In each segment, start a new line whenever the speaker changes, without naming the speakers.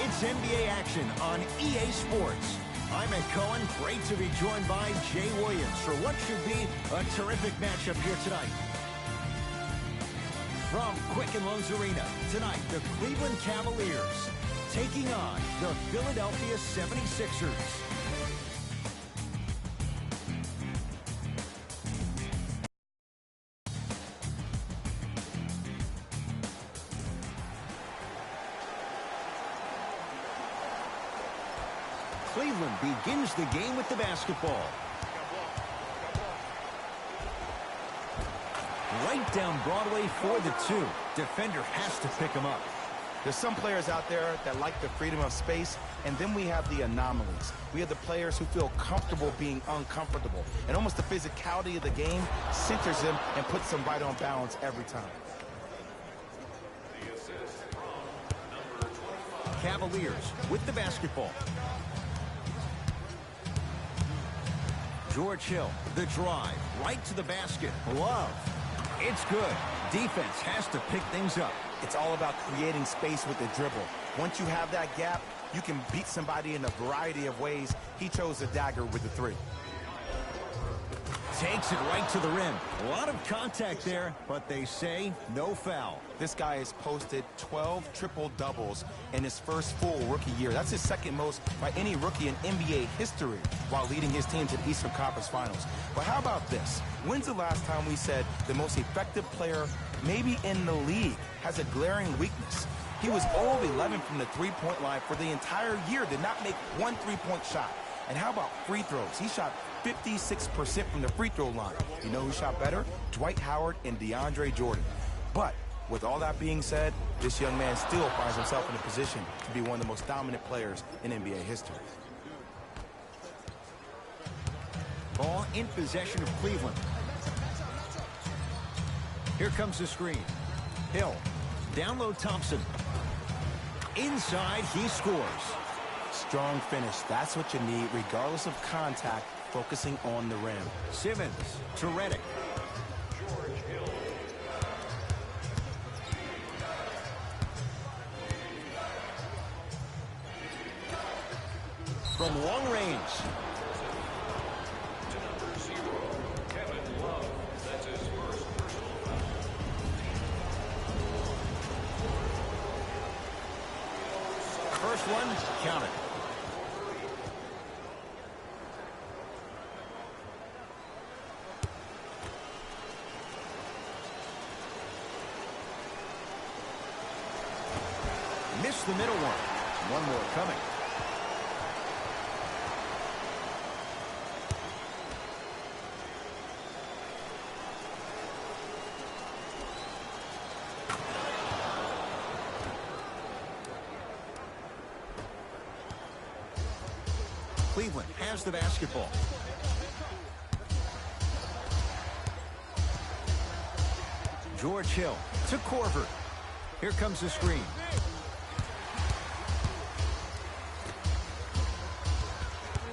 It's NBA action on EA Sports. I'm Ed Cohen. Great to be joined by Jay Williams for what should be a terrific matchup here tonight. From Quicken Loans Arena, tonight the Cleveland Cavaliers taking on the Philadelphia 76ers. Cleveland begins the game with the basketball. Right down Broadway for the two. Defender has to pick him up.
There's some players out there that like the freedom of space, and then we have the anomalies. We have the players who feel comfortable being uncomfortable, and almost the physicality of the game centers them and puts them right on balance every time.
Cavaliers with the basketball. George Hill, the drive, right to the basket. Love. It's good. Defense has to pick things up.
It's all about creating space with the dribble. Once you have that gap, you can beat somebody in a variety of ways. He chose the dagger with the three.
Takes it right to the rim. A lot of contact there, but they say no foul.
This guy has posted 12 triple-doubles in his first full rookie year. That's his second most by any rookie in NBA history while leading his team to the Eastern Conference Finals. But how about this? When's the last time we said the most effective player maybe in the league has a glaring weakness? He was 0 of 11 from the three-point line for the entire year, did not make one three-point shot. And how about free throws? He shot 56% from the free throw line. You know who shot better? Dwight Howard and DeAndre Jordan. But with all that being said, this young man still finds himself in a position to be one of the most dominant players in NBA history.
Ball in possession of Cleveland. Here comes the screen. Hill. Down low Thompson. Inside, he scores.
Strong finish. That's what you need, regardless of contact, focusing on the rim.
Simmons to Redick. From long range. First one, count it. Missed the middle one. One more coming. Cleveland has the basketball. George Hill to Korver. Here comes the screen.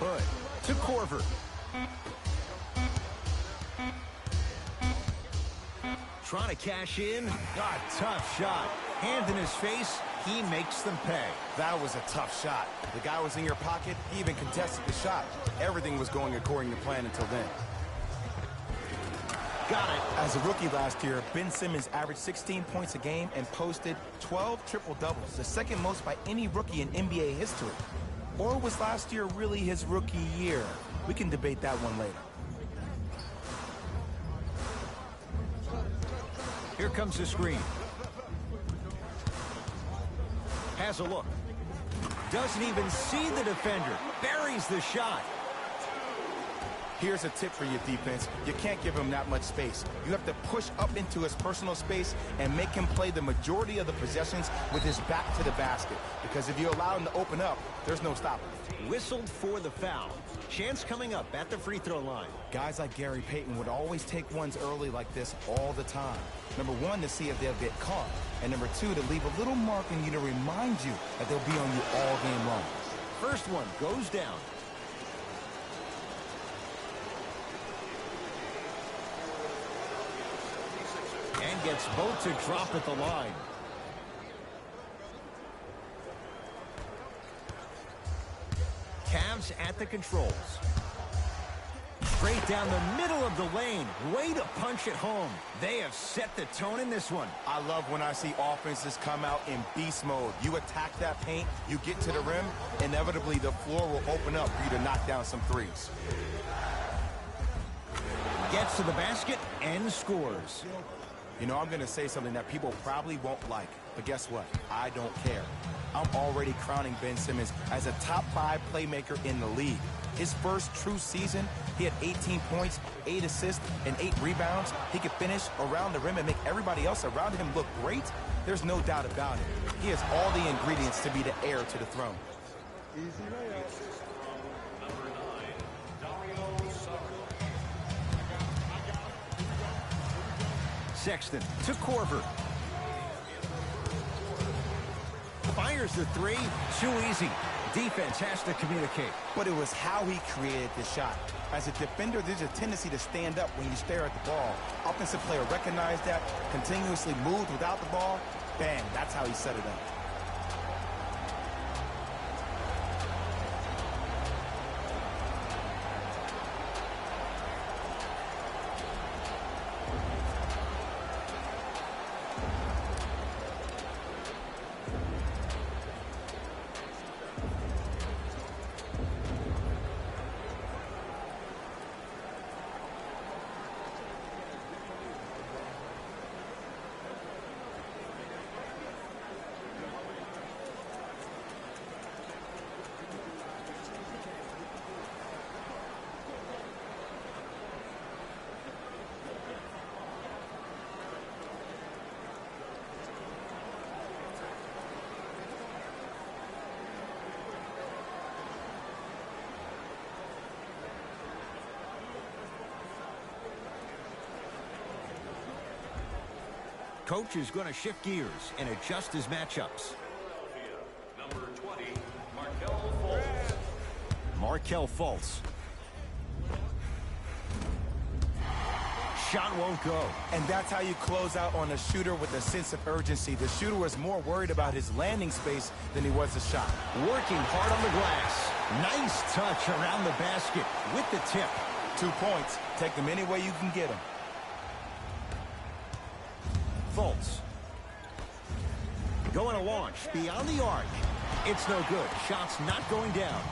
Hood to Korver. Trying to cash in. God, tough shot. Hand in his face. He makes them pay.
That was a tough shot. The guy was in your pocket. He even contested the shot. Everything was going according to plan until then.
Got it.
As a rookie last year, Ben Simmons averaged 16 points a game and posted 12 triple-doubles, the second most by any rookie in NBA history. Or was last year really his rookie year? We can debate that one later.
Here comes the screen. Has a look. Doesn't even see the defender. Buries the shot.
Here's a tip for your defense. You can't give him that much space. You have to push up into his personal space and make him play the majority of the possessions with his back to the basket. Because if you allow him to open up, there's no stopping.
Whistled for the foul. Chance coming up at the free throw line.
Guys like Gary Payton would always take ones early like this all the time. Number one, to see if they'll get caught. And number two, to leave a little mark in you to remind you that they'll be on you all game long.
First one goes down. And gets both to drop at the line. defense at the controls. Straight down the middle of the lane. Way to punch it home. They have set the tone in this one.
I love when I see offenses come out in beast mode. You attack that paint, you get to the rim, inevitably the floor will open up for you to knock down some threes.
Gets to the basket and scores.
You know, I'm going to say something that people probably won't like, but guess what? I don't care. I'm already crowning Ben Simmons as a top 5 playmaker in the league. His first true season, he had 18 points, 8 assists, and 8 rebounds. He could finish around the rim and make everybody else around him look great. There's no doubt about it. He has all the ingredients to be the heir to the throne.
Easy layup.
Sexton to Korver. Fires the three. Too easy. Defense has to communicate.
But it was how he created the shot. As a defender, there's a tendency to stand up when you stare at the ball. Offensive player recognized that, continuously moved without the ball. Bang, that's how he set it up.
Coach is going to shift gears and adjust his matchups.
Number 20, Markelle Fultz.
Markelle Fultz. Shot won't go.
And that's how you close out on a shooter with a sense of urgency. The shooter was more worried about his landing space than he was the shot.
Working hard on the glass. Nice touch around the basket with the tip.
2 points. Take them any way you can get them.
Fultz. Going to launch beyond the arc. It's no good. Shot's not going down.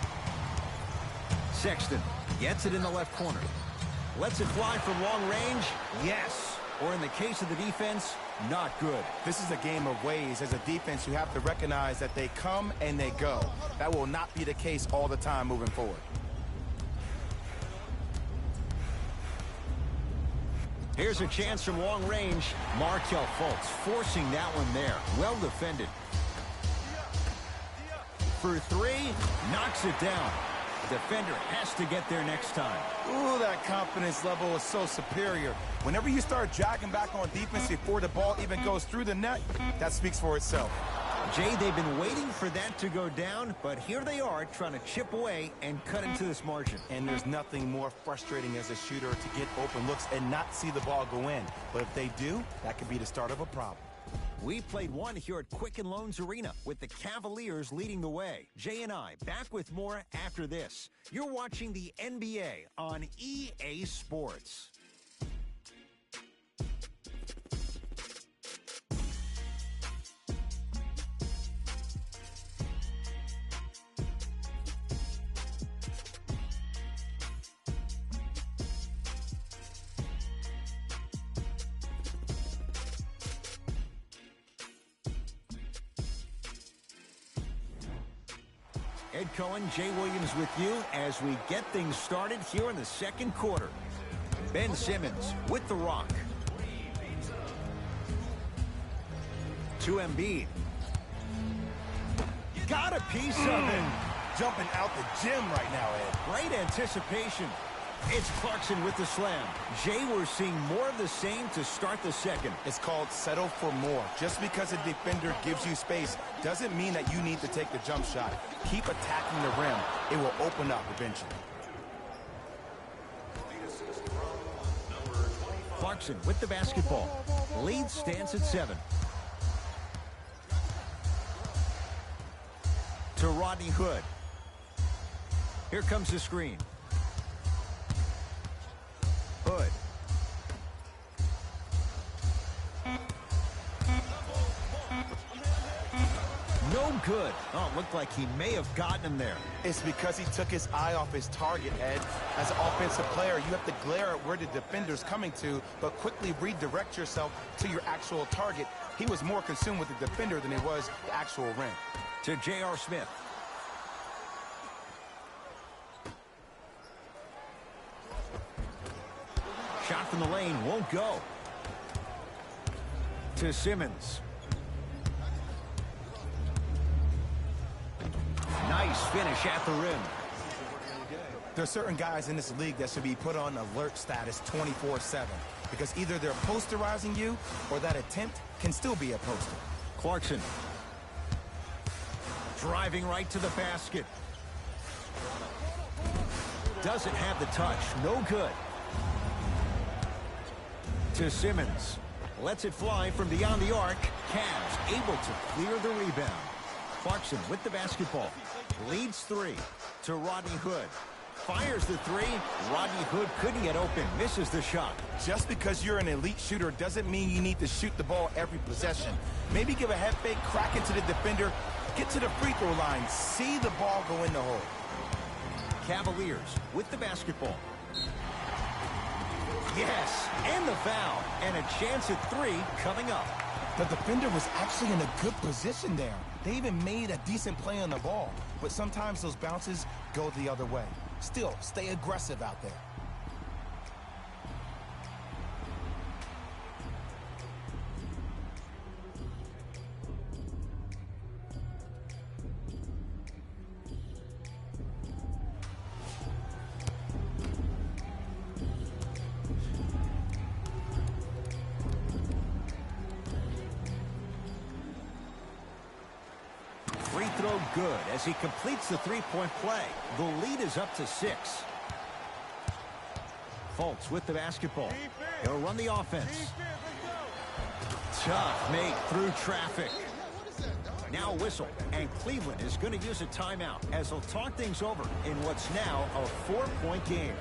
Sexton gets it in the left corner. Lets it fly from long range. Yes. Or in the case of the defense, not good.
This is a game of ways. As a defense, you have to recognize that they come and they go. That will not be the case all the time moving forward.
Here's a chance from long range. Markelle Fultz forcing that one there. Well defended. For three, knocks it down. Defender has to get there next time.
Ooh, that confidence level is so superior. Whenever you start jogging back on defense before the ball even goes through the net, that speaks for itself.
Jay, they've been waiting for that to go down, but here they are trying to chip away and cut into this margin.
And there's nothing more frustrating as a shooter to get open looks and not see the ball go in. But if they do, that could be the start of a problem.
We played one here at Quicken Loans Arena with the Cavaliers leading the way. Jay and I back with more after this. You're watching the NBA on EA Sports. Ed Cohen, Jay Williams with you as we get things started here in the second quarter. Ben Simmons with the rock. To Embiid. Got a piece of it.
Jumping out the gym right now, Ed.
Great anticipation. It's Clarkson with the slam. Jay, we're seeing more of the same to start the second.
It's called settle for more. Just because a defender gives you space doesn't mean that you need to take the jump shot. Keep attacking the rim. It will open up eventually.
Clarkson with the basketball. Lead stands at 7. To Rodney Hood. Here comes the screen. Hood. No good. Oh, it looked like he may have gotten him there.
It's because he took his eye off his target, Ed. As an offensive player, you have to glare at where the defender's coming to, but quickly redirect yourself to your actual target. He was more consumed with the defender than he was the actual rim.
To J.R. Smith. Shot from the lane won't go. To Simmons. Nice finish at the rim.
There are certain guys in this league that should be put on alert status 24/7 because either they're posterizing you or that attempt can still be a poster.
Clarkson. Driving right to the basket. Doesn't have the touch. No good. To Simmons. Lets it fly from beyond the arc. Cavs able to clear the rebound. Clarkson with the basketball. Leads three to Rodney Hood. Fires the three. Rodney Hood couldn't get open. Misses the shot.
Just because you're an elite shooter doesn't mean you need to shoot the ball every possession. Maybe give a head fake, crack into the defender, get to the free throw line, see the ball go in the hole.
Cavaliers with the basketball. Yes, and the foul. And a chance at three coming up.
The defender was actually in a good position there. They even made a decent play on the ball. But sometimes those bounces go the other way. Still, stay aggressive out there.
Free throw good as he completes the three-point play. The lead is up to 6. Fultz with the basketball. He'll run the offense. Tough make through traffic. Now whistle, and Cleveland is going to use a timeout as they'll talk things over in what's now a 4-point game.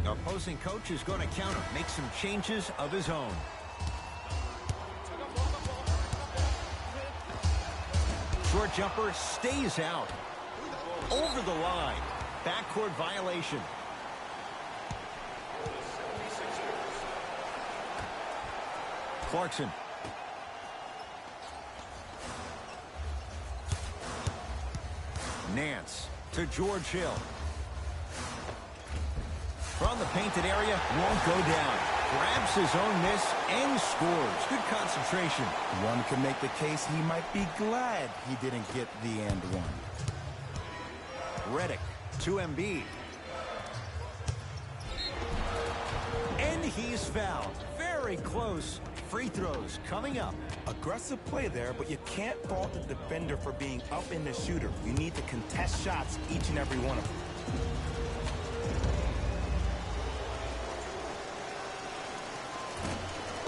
Opposing coach is going to counter, make some changes of his own. Short jumper stays out. Over the line. Backcourt violation. Clarkson. Nance to George Hill. From the painted area, won't go down. Grabs his own miss and scores. Good concentration.
One can make the case he might be glad he didn't get the and one.
Redick to Embiid. And he's fouled. Very close. Free throws coming up.
Aggressive play there, but you can't fault the defender for being up in the shooter. You need to contest shots, each and every one of them.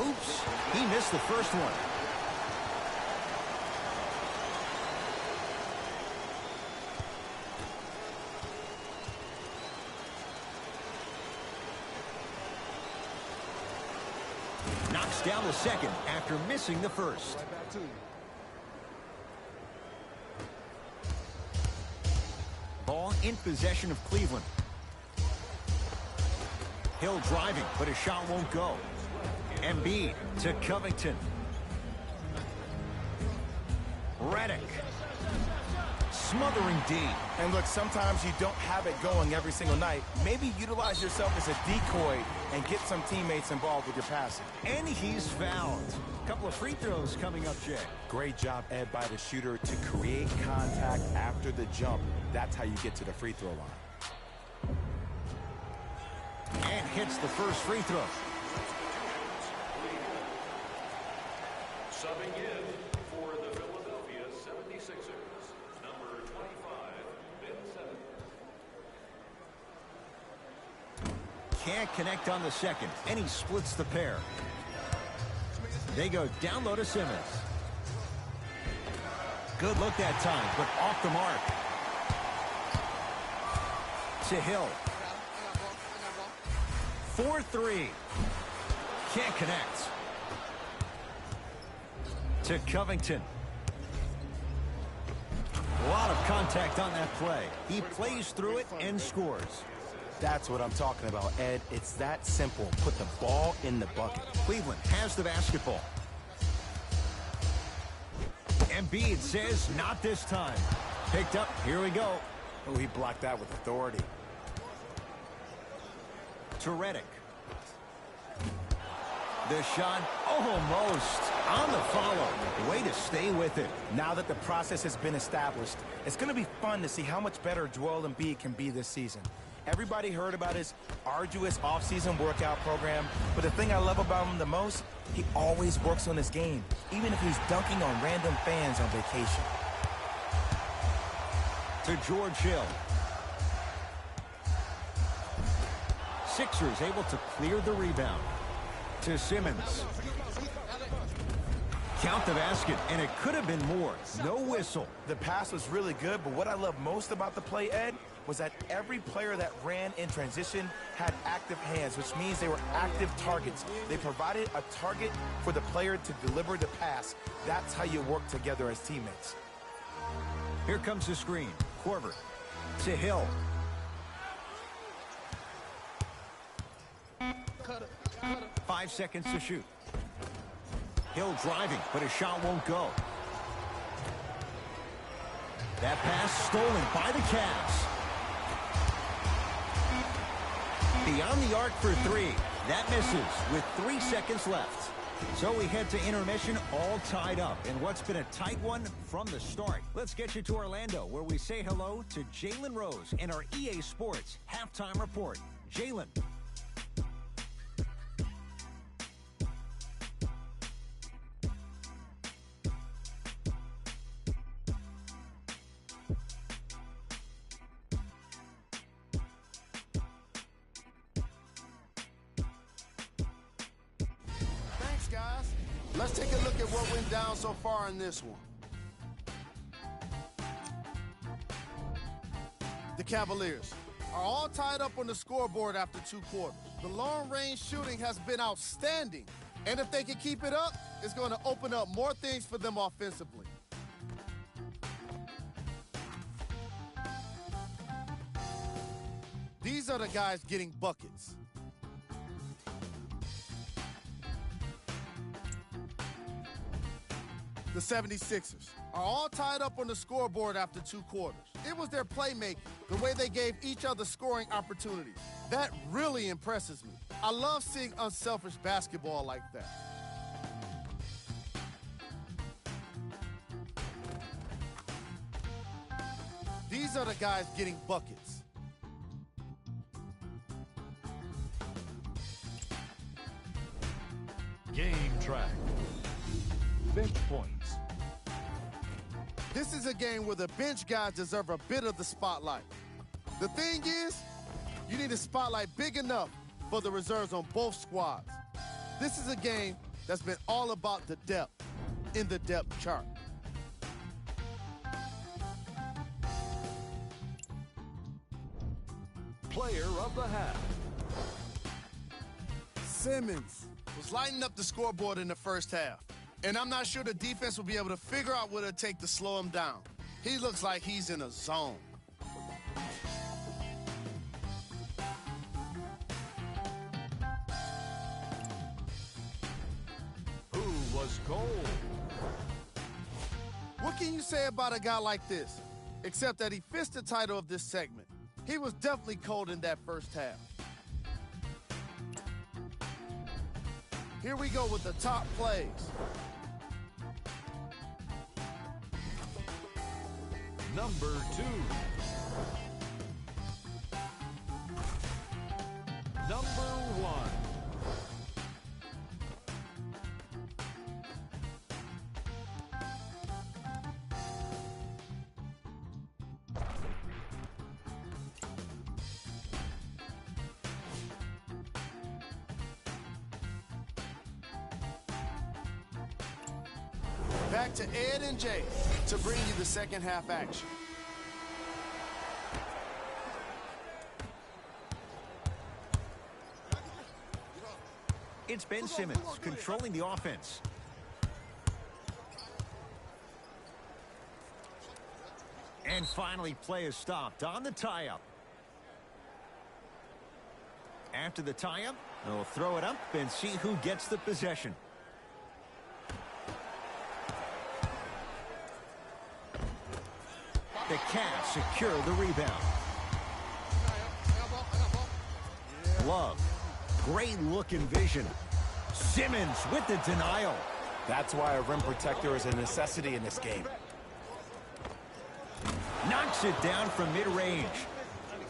Oops, he missed the first one. Knocks down the second after missing the first.
Right back to you.
Ball in possession of Cleveland. Hill driving, but his shot won't go. Embiid to Covington. Redick. Smothering D.
And look, sometimes you don't have it going every single night. Maybe utilize yourself as a decoy and get some teammates involved with your passing.
And he's fouled. A couple of free throws coming up, Jay.
Great job, Ed, by the shooter to create contact after the jump. That's how you get to the free throw line.
And hits the first free throw.
Subbing in for the Philadelphia 76ers, number 25, Ben Simmons.
Can't connect on the second, and he splits the pair. They go down low to Simmons. Good look that time, but off the mark. To Hill. 4-3. Can't connect. To Covington. A lot of contact on that play. He plays through it and scores.
That's what I'm talking about, Ed. It's that simple. Put the ball in the bucket.
Cleveland has the basketball. Embiid says not this time. Picked up. Here we go.
Oh, he blocked that with authority.
To Redick. The shot almost on the follow. Way to stay with it.
Now that the process has been established, it's going to be fun to see how much better Joel Embiid can be this season. Everybody heard about his arduous offseason workout program, but the thing I love about him the most, he always works on his game, even if he's dunking on random fans on vacation.
To George Hill. Sixers able to clear the rebound. To Simmons. Count the basket, and it could have been more. No whistle.
The pass was really good, but what I love most about the play, Ed, was that every player that ran in transition had active hands, which means they were active targets. They provided a target for the player to deliver the pass. That's how you work together as teammates.
Here comes the screen. Korver to Hill.
Cut it.
5 seconds to shoot. Hill driving, but his shot won't go. That pass stolen by the Cavs. Beyond the arc for three. That misses with 3 seconds left. So we head to intermission, all tied up in what's been a tight one from the start. Let's get you to Orlando, where we say hello to Jalen Rose and our EA Sports halftime report. Jalen.
Guys, let's take a look at what went down so far in this one. The Cavaliers are all tied up on the scoreboard after 2 quarters. The long-range shooting has been outstanding, and if they can keep it up, it's going to open up more things for them offensively. These are the guys getting buckets. The 76ers are all tied up on the scoreboard after 2 quarters. It was their playmaking, the way they gave each other scoring opportunities. That really impresses me. I love seeing unselfish basketball like that. These are the guys getting buckets.
Game track. Bench points.
This is a game where the bench guys deserve a bit of the spotlight. The thing is, you need a spotlight big enough for the reserves on both squads. This is a game that's been all about the depth in the depth chart.
Player of the half.
Simmons was lighting up the scoreboard in the first half. And I'm not sure the defense will be able to figure out what it'll take to slow him down. He looks like he's in a zone.
cold.
What can you say about a guy like this? Except that he fits the title of this segment. He was definitely cold in that first half. Here we go with the top plays.
Number 2. Number 1.
Back to Ed and Jay to bring you the second half action.
It's Ben Simmons controlling the offense. And finally, play is stopped on the tie-up. After the tie-up, they'll throw it up and see who gets the possession. The Cavs secure the rebound. Love. Great look and vision. Simmons with the denial.
That's why a rim protector is a necessity in this game.
Knocks it down from mid-range.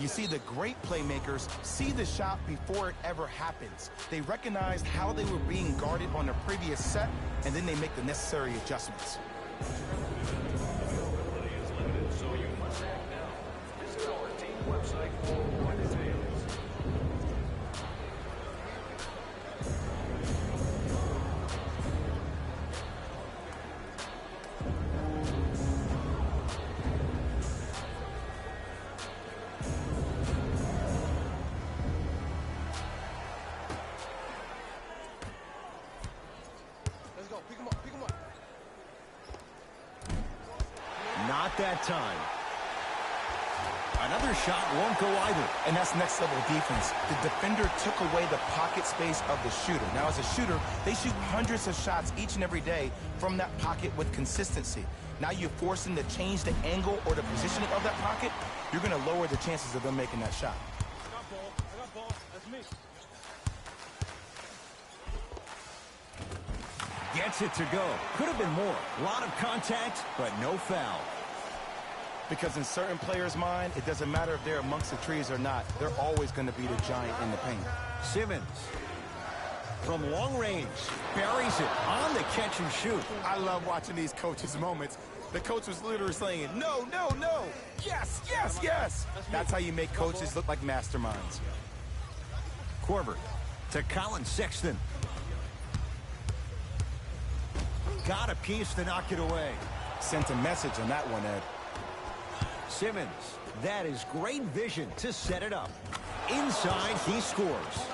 You see, the great playmakers see the shot before it ever happens. They recognized how they were being guarded on the previous set, and then they make the necessary adjustments.
Availability is limited, so you must act now. Visit our team website for more details.
Not that time. Another shot won't go either.
And that's next level defense. The defender took away the pocket space of the shooter. Now, as a shooter, they shoot hundreds of shots each and every day from that pocket with consistency. Now you force them to change the angle or the positioning of that pocket. You're going to lower the chances of them making that shot.
I got ball. That's me.
Gets it to go. Could have been more. A lot of contact, but no foul.
Because in certain players' mind, it doesn't matter if they're amongst the trees or not. They're always going to be the giant in the paint.
Simmons. From long range. Buries it on the catch and shoot.
I love watching these coaches' moments. The coach was literally saying, no, no, no. Yes, yes, yes. That's how you make coaches look like masterminds.
Korver to Colin Sexton. Got a piece to knock it away.
Sent a message on that one, Ed.
Simmons. That is great vision to set it up. Inside, he scores.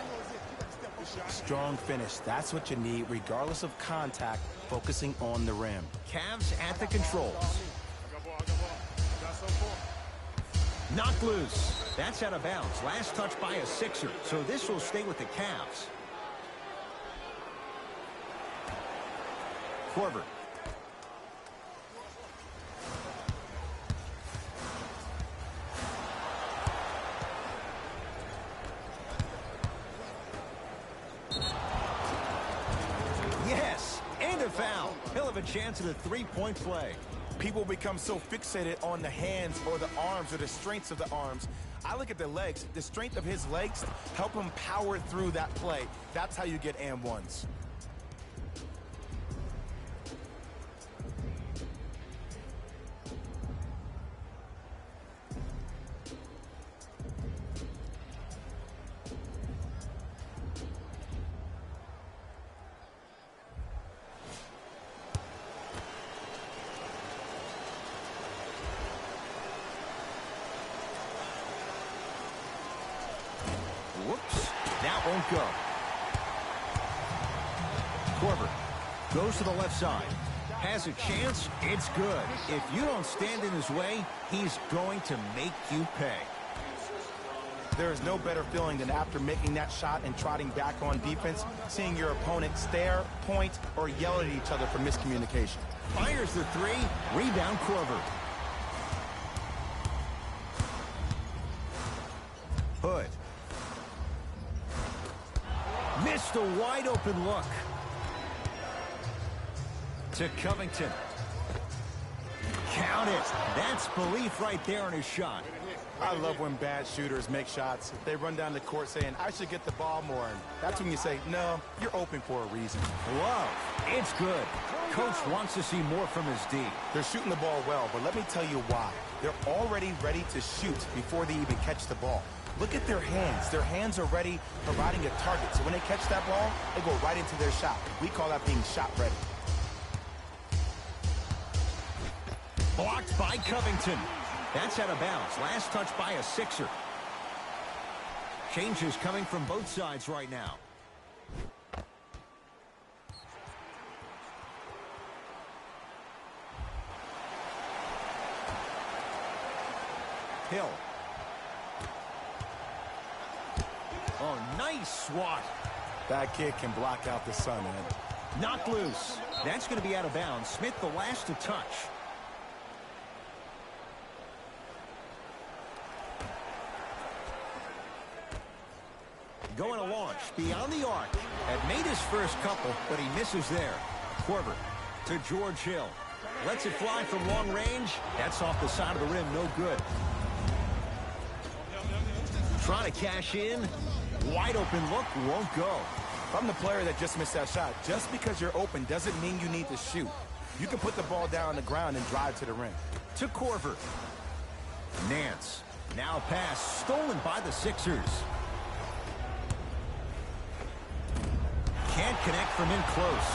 Strong finish. That's what you need, regardless of contact, focusing on the rim.
Cavs at the controls. Knocked loose. That's out of bounds. Last touch by a Sixer. So this will stay with the Cavs. Korver. Yes, and a foul. He'll have a chance at a three-point play.
People become so fixated on the hands or the arms or the strengths of the arms. I look at the legs. The strength of his legs help him power through that play. That's how you get and ones.
Whoops, that won't go. Korver goes to the left side. Has a chance, it's good. If you don't stand in his way, he's going to make you pay.
There is no better feeling than after making that shot and trotting back on defense, seeing your opponent stare, point, or yell at each other for miscommunication.
Fires the three. Rebound, Korver. Hood. Missed a wide open look. To Covington. Count it. That's belief right there on his shot.
I love when bad shooters make shots. They run down the court saying, I should get the ball more. And that's when you say, no, you're open for a reason.
Love. It's good. Coach wants to see more from his D.
They're shooting the ball well, but let me tell you why. They're already ready to shoot before they even catch the ball. Look at their hands. Their hands are ready, providing a target. So when they catch that ball, they go right into their shot. We call that being shot ready.
Blocked by Covington. That's out of bounds. Last touch by a Sixer. Changes coming from both sides right now. Hill. Oh, nice swat.
That kid can block out the sun, Ed.
Knocked loose. That's going to be out of bounds. Smith the last to touch. Going to launch beyond the arc. Had made his first couple, but he misses there. Korver to George Hill. Lets it fly from long range. That's off the side of the rim. No good. Trying to cash in. Wide open look. Won't go.
If I'm the player that just missed that shot, just because you're open doesn't mean you need to shoot. You can put the ball down on the ground and drive to the rim.
To Korver. Nance. Now pass stolen by the Sixers. Can't connect from in close.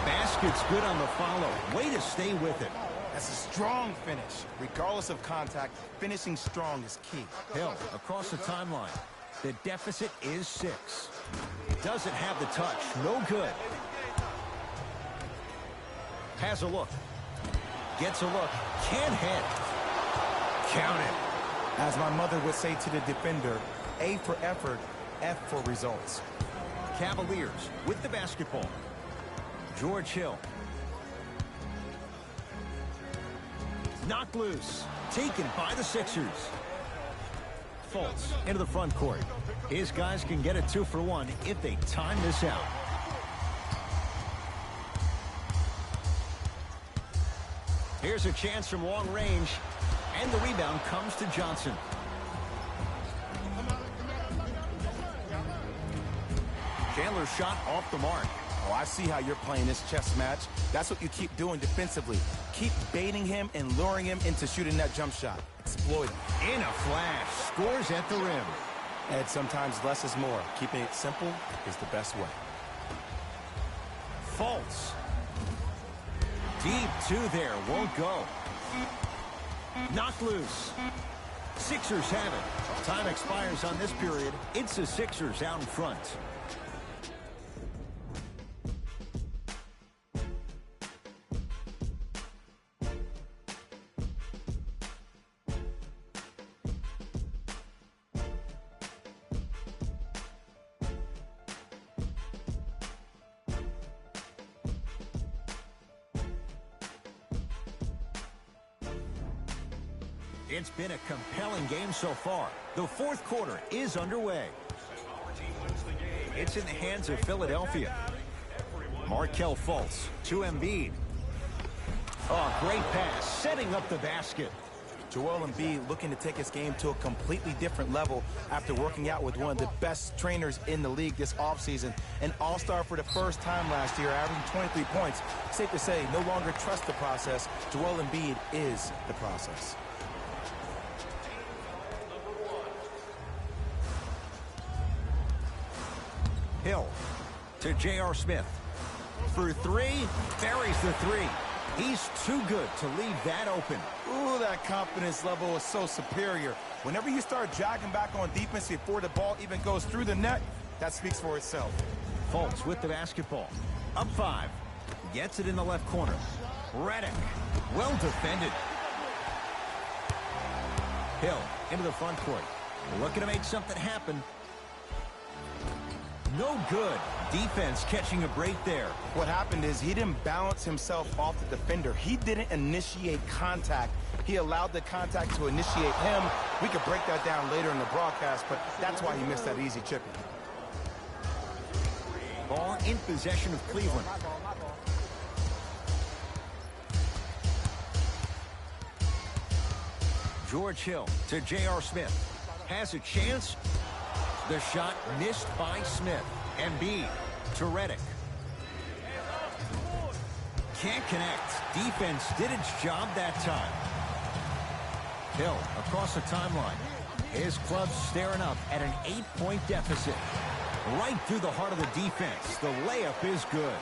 Basket's good on the follow. Way to stay with it.
That's a strong finish. Regardless of contact, finishing strong is key.
Hill across the timeline. The deficit is 6. Doesn't have the touch. No good. Has a look. Gets a look. Can't hit. Count it.
As my mother would say to the defender, A for effort, F for results.
Cavaliers with the basketball. George Hill. Knocked loose. Taken by the Sixers. Fultz into the front court. His guys can get a 2-for-1 if they time this out. Here's a chance from long range. And the rebound comes to Johnson. Chandler's shot off the mark.
Oh, I see how you're playing this chess match. That's what you keep doing defensively. Keep baiting him and luring him into shooting that jump shot. Exploit him.
In a flash. Scores at the rim.
And sometimes less is more. Keeping it simple is the best way.
Fultz. Deep 2 there. Won't go. Knocked loose. Sixers have it. Time expires on this period. It's the Sixers out in front. It's been a compelling game so far. The fourth quarter is underway. It's in the hands of Philadelphia. Markelle Fultz to Embiid. Oh, great pass, setting up the basket.
Joel Embiid looking to take his game to a completely different level after working out with one of the best trainers in the league this offseason. An all-star for the first time last year, averaging 23 points. Safe to say, no longer trust the process. Joel Embiid is the process.
Hill to J.R. Smith. For 3, buries the 3. He's too good to leave that open.
Ooh, that confidence level is so superior. Whenever you start jogging back on defense before the ball even goes through the net, that speaks for itself.
Fultz with the basketball. Up 5. Gets it in the left corner. Redick. Well defended. Hill into the front court. Looking to make something happen. No good. Defense catching a break there.
What happened is he didn't balance himself off the defender. He didn't initiate contact. He allowed the contact to initiate him. We could break that down later in the broadcast, but that's why he missed that easy chipping.
Ball in possession of Cleveland. George Hill to J.R. Smith. Has a chance. The shot missed by Smith. Embiid to Redick. Can't connect. Defense did its job that time. Hill across the timeline. His club staring up at an 8-point deficit. Right through the heart of the defense. The layup is good.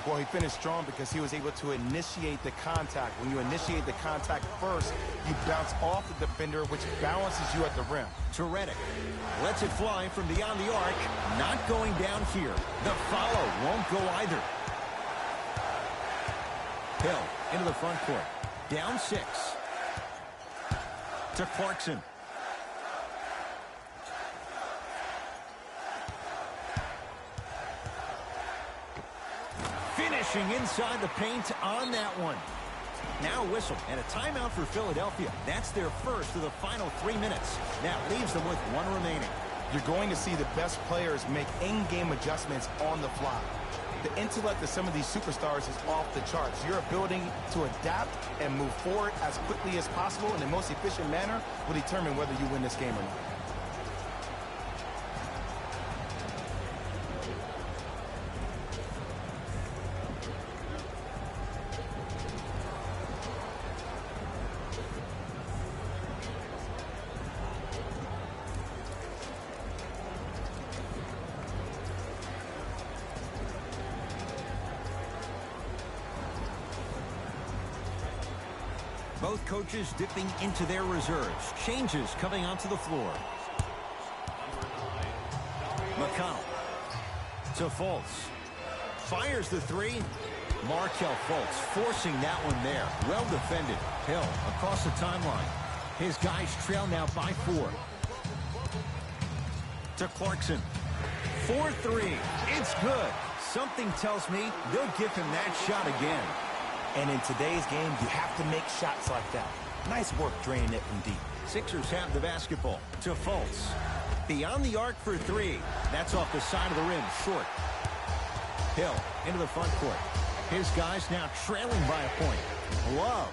Well, he finished strong because he was able to initiate the contact. When you initiate the contact first, you bounce off the defender, which balances you at the rim.
To Redick. Lets it fly from beyond the arc. Not going down here. The follow won't go either. Hill into the front court. Down 6. To Clarkson. Finishing inside the paint on that one. Now a whistle and a timeout for Philadelphia. That's their first of the final 3 minutes. That leaves them with 1 remaining.
You're going to see the best players make in-game adjustments on the fly. The intellect of some of these superstars is off the charts. Your ability to adapt and move forward as quickly as possible in the most efficient manner will determine whether you win this game or not.
Both coaches dipping into their reserves. Changes coming onto the floor. McConnell to Fultz. Fires the 3. Markelle Fultz forcing that one there. Well defended. Hill across the timeline. His guys trail now by 4. To Clarkson. 4-3. It's good. Something tells me they'll give him that shot again.
And in today's game, you have to make shots like that. Nice work draining it from deep.
Sixers have the basketball to Fultz. Beyond the arc for 3. That's off the side of the rim, short. Hill into the front court. His guys now trailing by a point. Love.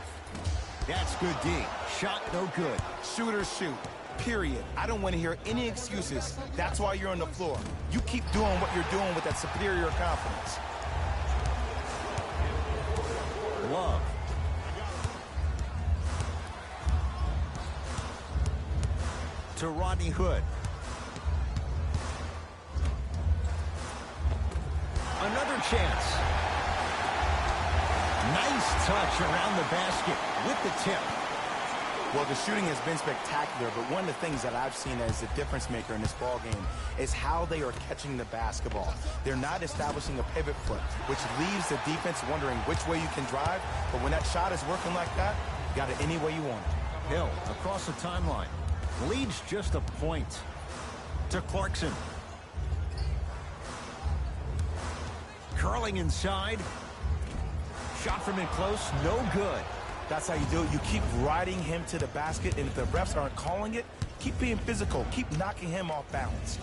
That's good D. Shot no good.
Shooters shoot. Period. I don't want to hear any excuses. That's why you're on the floor. You keep doing what you're doing with that superior confidence.
Love. To Rodney Hood. Another chance. Nice touch around the basket with the tip.
Well, the shooting has been spectacular, but one of the things that I've seen as the difference maker in this ball game is how they are catching the basketball. They're not establishing a pivot foot, which leaves the defense wondering which way you can drive, but when that shot is working like that, you got it any way you want it.
Hill across the timeline. Leads just a point. To Clarkson. Curling inside. Shot from in close, no good.
That's how you do it. You keep riding him to the basket, and if the refs aren't calling it, keep being physical. Keep knocking him off balance.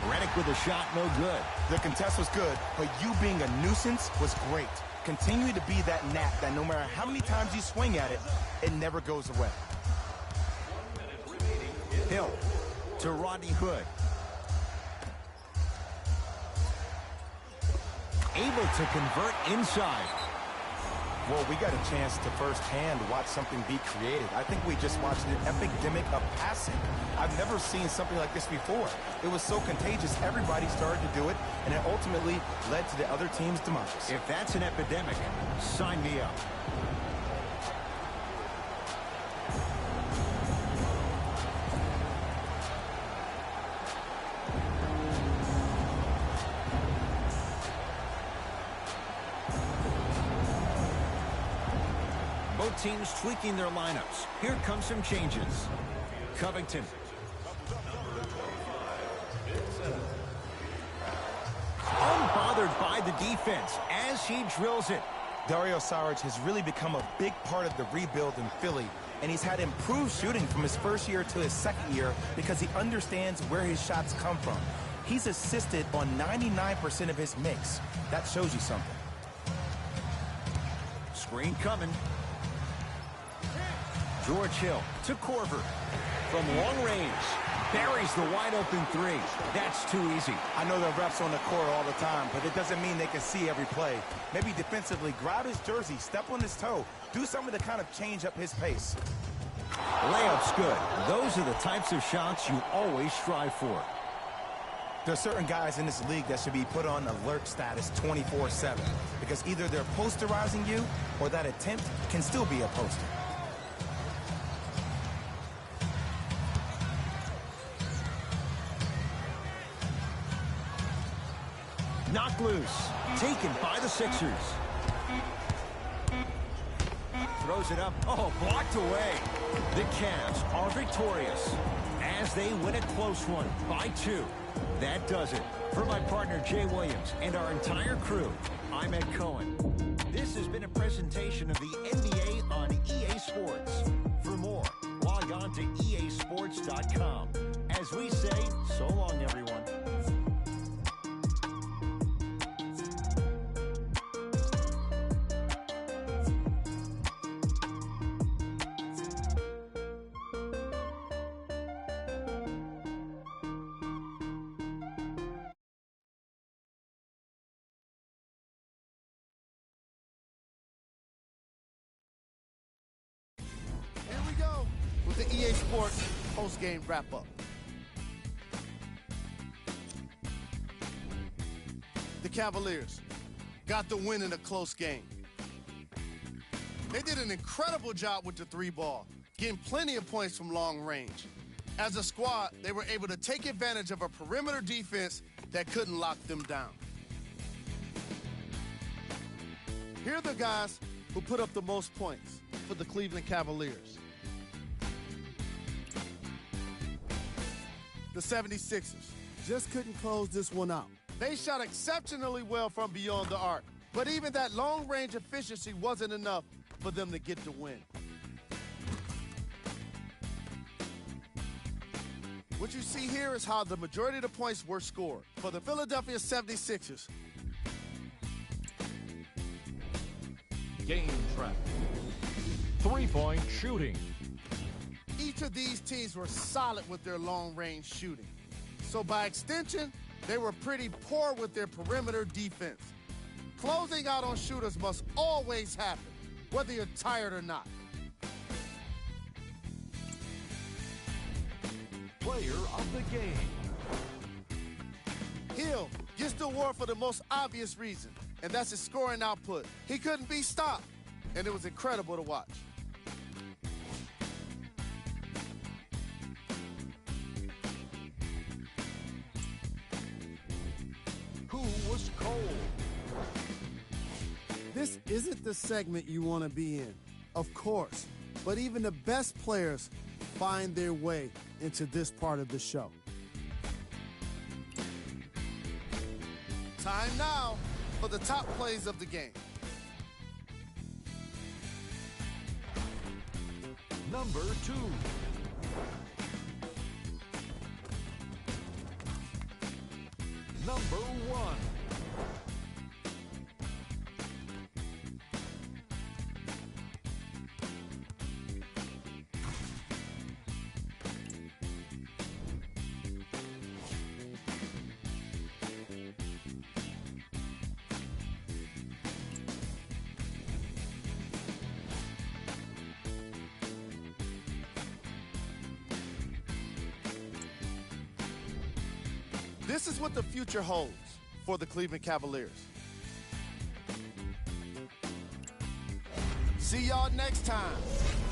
Redick with a shot, no good.
The contest was good, but you being a nuisance was great. Continue to be that gnat that no matter how many times you swing at it, it never goes away.
Hill to Rodney Hood. Able to convert inside.
Well, we got a chance to firsthand watch something be created. I think we just watched an epidemic of passing. I've never seen something like this before. It was so contagious, everybody started to do it, and it ultimately led to the other team's demise.
If that's an epidemic, sign me up. Both teams tweaking their lineups. Here come some changes. Covington. Unbothered by the defense as he drills it.
Dario Saric has really become a big part of the rebuild in Philly, and he's had improved shooting from his first year to his second year because he understands where his shots come from. He's assisted on 99% of his mix. That shows you something.
Screen coming. George Hill to Korver. From long range, buries the wide-open three. That's too easy.
I know the refs on the court all the time, but it doesn't mean they can see every play. Maybe defensively, grab his jersey, step on his toe, do something to kind of change up his pace.
Layup's good. Those are the types of shots you always strive for.
There are certain guys in this league that should be put on alert status 24/7 because either they're posterizing you or that attempt can still be a poster.
Knocked loose. Taken by the Sixers. Throws it up. Oh, blocked away. The Cavs are victorious as they win a close one by 2. That does it. For my partner, Jay Williams, and our entire crew, I'm Ed Cohen. This has been a presentation of the NBA on EA Sports. For more, log on to easports.com. As we say, so long, everyone.
With the EA Sports post-game wrap-up. The Cavaliers got the win in a close game. They did an incredible job with the 3-ball, getting plenty of points from long range. As a squad, they were able to take advantage of a perimeter defense that couldn't lock them down. Here are the guys who put up the most points for the Cleveland Cavaliers. The 76ers just couldn't close this one out. They shot exceptionally well from beyond the arc, but even that long-range efficiency wasn't enough for them to get the win. What you see here is how the majority of the points were scored. For the Philadelphia 76ers,
Game track. 3-point shooting.
each of these teams were solid with their long-range shooting. So by extension, they were pretty poor with their perimeter defense. Closing out on shooters must always happen, whether you're tired or not.
Player of the game.
Hill gets the award for the most obvious reason, and that's his scoring output. He couldn't be stopped, and it was incredible to watch.
Who was cold?
This isn't the segment you want to be in, of course, but even the best players find their way into this part of the show. Time now for the top plays of the game.
Number 2. Number 1.
This is what the future holds for the Cleveland Cavaliers. See y'all next time.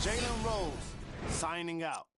Jalen Rose signing out.